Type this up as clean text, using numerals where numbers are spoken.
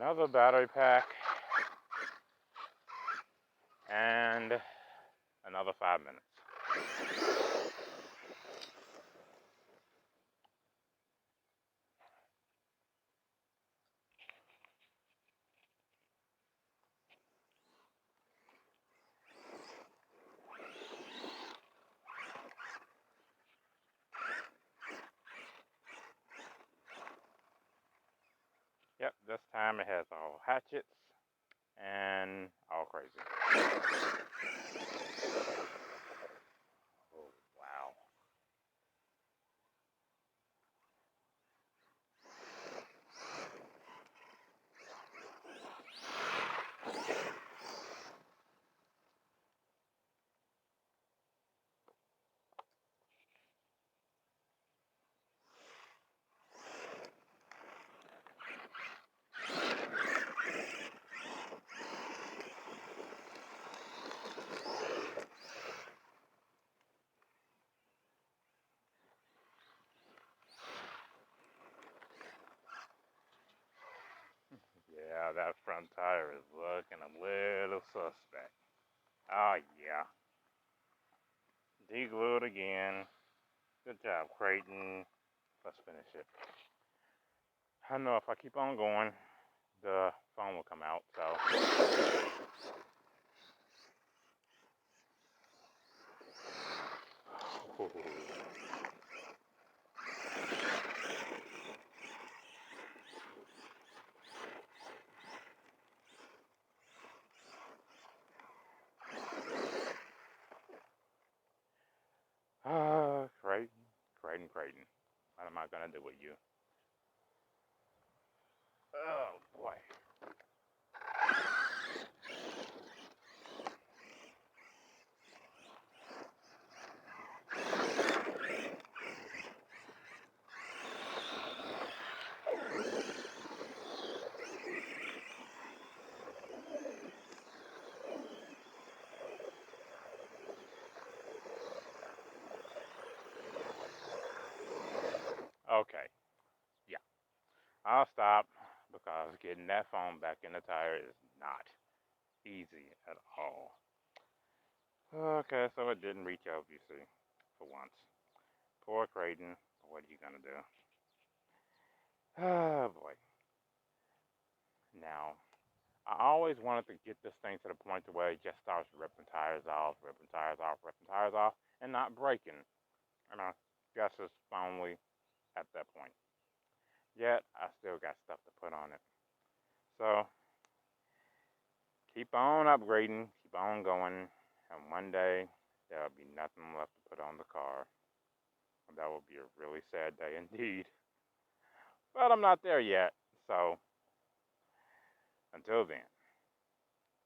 another battery pack, and another 5 minutes. Yep, this time it has all hatchets and all crazy. Oh, wow. Yeah, that front tire is looking a little suspect. Oh, yeah. De-glued again. Good job, Kraton. Let's finish it. I know if I keep on going, the phone will come out, so. Kraton. What am I gonna do with you? Oh boy. Okay. Yeah. I'll stop because getting that phone back in the tire is not easy at all. Okay, so it didn't reach out, you see, for once. Poor Kraton. What are you gonna do? Oh boy. Now, I always wanted to get this thing to the point to where it just starts ripping tires off, and not breaking. And I guess it's finally at that point. Yet, I still got stuff to put on it. So, keep on upgrading, keep on going, and one day there'll be nothing left to put on the car. And that will be a really sad day indeed. But I'm not there yet, so until then.